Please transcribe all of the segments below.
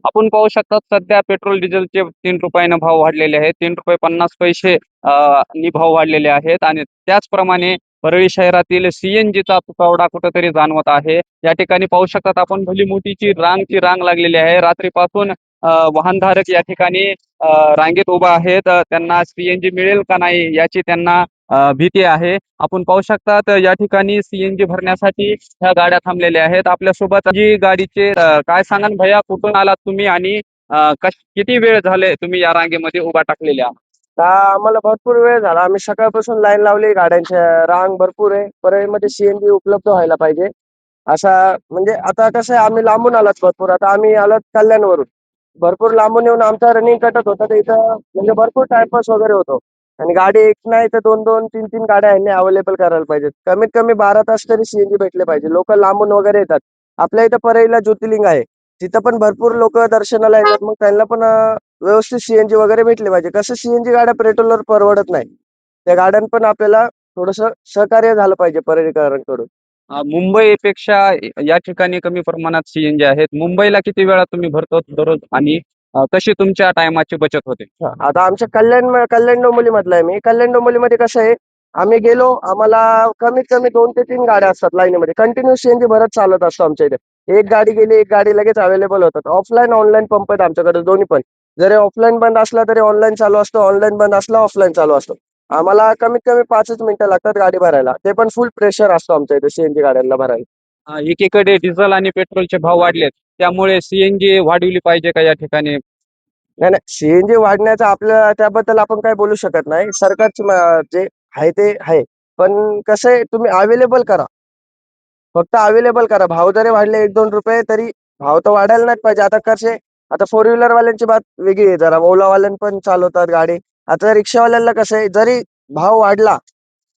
आपण पाहू शकता सध्या पेट्रोल डिझेलचे ₹3 भाव वाढलेले आहेत. ₹3.50 नी भाव वाढलेले आहेत आणि त्याचप्रमाणे परळी शहरातील सीएनजीचा तुटवडा कुठेतरी जाणवत आहे. या ठिकाणी पाहू शकतात आपण भली मोठीची रांगची रांग लागलेली आहे. रात्रीपासून वाहनधारक या ठिकाणी रांगेत उभा आहेत. त्यांना सीएनजी मिळेल का नाही याची त्यांना भीती आहे. आपण पाहू शकतात या ठिकाणी सीएनजी भरण्यासाठी ह्या गाड्या थांबलेल्या आहेत. आपल्यासोबत जी गाडीचे काय सांगाल भैया, कुठून आलात तुम्ही आणि किती वेळ झाले तुम्ही या रांगेमध्ये उभा टाकलेल्या? आम्हाला भरपूर वेळ झाला. आम्ही सकाळपासून लाईन लावली. गाड्यांच्या रांग भरपूर आहे. परळीमध्ये सीएनजी उपलब्ध व्हायला पाहिजे. असा म्हणजे आता कसं आहे, आम्ही लांबून आलात भरपूर. आता आम्ही आलोत कल्याणवरून. भरपूर लांबून येऊन आमचा रनिंग कटत होता. तर इथं म्हणजे भरपूर टाइमपास वगैरे होतो. आणि गाडी एक नाही तर 2-2, 3-3 गाड्या यांनी अवेलेबल करायला पाहिजेत. कमीत कमी 12 तास तरी सीएनजी भेटले पाहिजे. लोक लांबून वगैरे येतात. आपल्या इथं परळीला ज्योतिर्लिंग आहे. तिथं पण भरपूर लोक दर्शनाला येतात. मग त्यांना पण व्यवस्थित सीएनजी वगैरे भेटले पाहिजे. कसं सीएनजी गाड्या पेट्रोलवर परवडत नाही. त्या गाड्यां पण आपल्याला थोडंसं सहकार्य झालं पाहिजे परळीकरांकडून. मुंबईपेक्षा या ठिकाणी कमी प्रमाणात सीएनजी आहेत. मुंबईला किती वेळा तुम्ही भरतो दररोज आणि कशी तुमच्या टायमाची बचत होते? आता आमच्या कल्याण डोंबिवली मधला आहे मी. कल्याण डोंबिवलीमध्ये कसं आहे, आम्ही गेलो, आम्हाला कमीत कमी 2 ते 3 गाड्या असतात लाईनीमध्ये. कंटिन्यू सीएनजी भरत चालत असतो आमच्या इथे. एक गाडी गेली, एक गाडी लगेच अवेलेबल होतात. ऑफलाईन, ऑनलाईन पंप आहेत आमच्याकडे दोन्ही पण. जरी ऑफलाईन बंद असला तरी ऑनलाईन चालू असतो, ऑनलाईन बंद असला ऑफलाईन चालू असतो. आम्हाला कमीत कमी 5च मिनिटं लागतात गाडी भरायला. ते पण फुल प्रेशर असतो आमच्या इथे सीएनजी गाड्यांना भरायला. एकीकडे डिझेल आणि पेट्रोलचे भाव वाढलेत, त्यामुळे सीएनजी वाढवली पाहिजे का या ठिकाणी? नाही, नाही. सीएनजी वाढण्याचं आपल्या त्याबद्दल आपण काही बोलू शकत नाही. सरकारची जे आहे ते आहे. पण कसं आहे, तुम्ही अवेलेबल करा. फक्त अवेलेबल करा. भाव जरी वाढले ₹1-2 तरी भाव तर वाढायला नाही पाहिजे. आता कसे, आता फोर व्हीलर वाल्यांची बात वेगळी आहे जरा. ओलावाल्यां पण चालवतात गाडी. आता रिक्षावाल्यांना कसं आहे, जरी भाव वाढला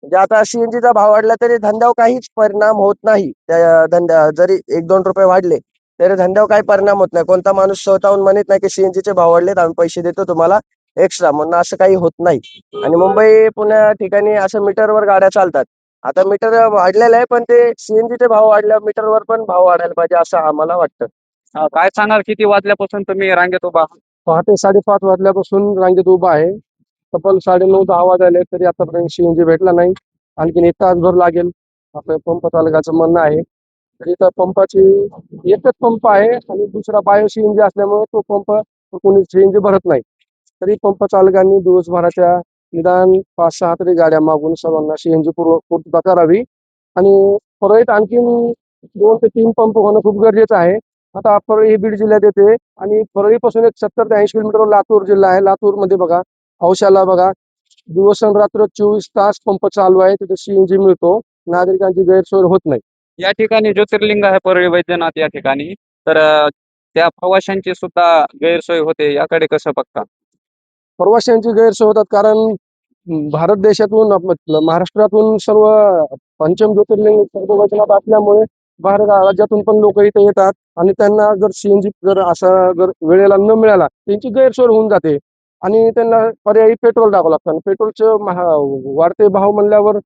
म्हणजे आता सीएनजीचा भाव वाढला तरी धंद्यावर काहीच परिणाम होत नाही. त्या जरी ₹1-2 वाढले, तरी धंद्यावर काही परिणाम होत नाही. कोणता माणूस स्वतःहून म्हणत नाही की सीएनजीचे भाव वाढलेत, आम्ही पैसे देतो तुम्हाला एक्स्ट्रा, म्हणून असं काही होत नाही. आणि मुंबई, पुण्या ठिकाणी असं मीटरवर गाड्या चालतात. आता मीटर वाढलेलं आहे, पण ते सीएनजीचे भाव वाढल्यावर मीटरवर पण भाव वाढायला पाहिजे असं आम्हाला वाटतं. काय सांगाल किती वाजल्यापासून तुम्ही रांगेत उभा आहात? पहाटे 5:30 वाजल्यापासून रांगेत उभा आहे. तब्बल 9:30-10 वाजले तरी आतापर्यंत सीएनजी भेटला नाही. आणखीन 1 तासभर लागेल असं पंप चालकाचं म्हणणं आहे. तर इथं पंपाची एकच पंप आहे आणि दुसरा बायो सीएनजी असल्यामुळे तो पंप कोणी सीएनजी भरत नाही. तरी पंप चालकांनी दिवसभराच्या निदान 5-6 तरी गाड्या मागून सर्वांना सीएनजी पूर्तता करावी. आणि परळीत आणखीन 2 ते 3 पंप होणं खूप गरजेचं आहे. आता परळी ही बीड जिल्ह्यात येते आणि परळीपासून एक 70 ते 80 किलोमीटरवर लातूर जिल्हा आहे. लातूरमध्ये बघा, औशाला बघा, दिवस आणि रात्र 24 तास पंप चालू आहे. तिथे सीएनजी मिळतो. नागरिकांची गैरसोय होत नाही. या ठिकाणी ज्योतिर्लिंग आहे परळी वैद्यनाथ या ठिकाणी, तर त्या प्रवाशांची सुद्धा गैरसोय होते. याकडे कसं बघता? प्रवाशांची गैरसोय होतात कारण भारत देशातून महाराष्ट्रातून सर्व पंचम ज्योतिर्लिंग सर्व वचनात असल्यामुळे बाहेर राज्यातून पण लोक इथे येतात आणि त्यांना जर सीएनजी जर असा जर वेळेला न मिळाला, त्यांची गैरसोय होऊन जाते आणि त्यांना पर्यायी पेट्रोल टाकावं लागतं. आणि पेट्रोलचे वाढते भाव म्हणल्यावर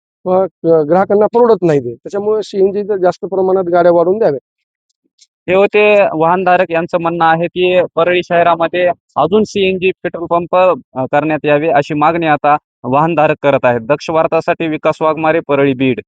ग्राहकांना परवडत नाही ते. त्याच्यामुळे सीएनजी जास्त प्रमाणात गाड्या वाढवून द्याव्या. हे होते वाहनधारक यांचं म्हणणं आहे की परळी शहरामध्ये अजून सीएनजी पेट्रोल पंप करण्यात यावे अशी मागणी आता वाहनधारक करत आहेत. दक्ष वार्तासाठी विकास वाघमारे, परळी, बीड.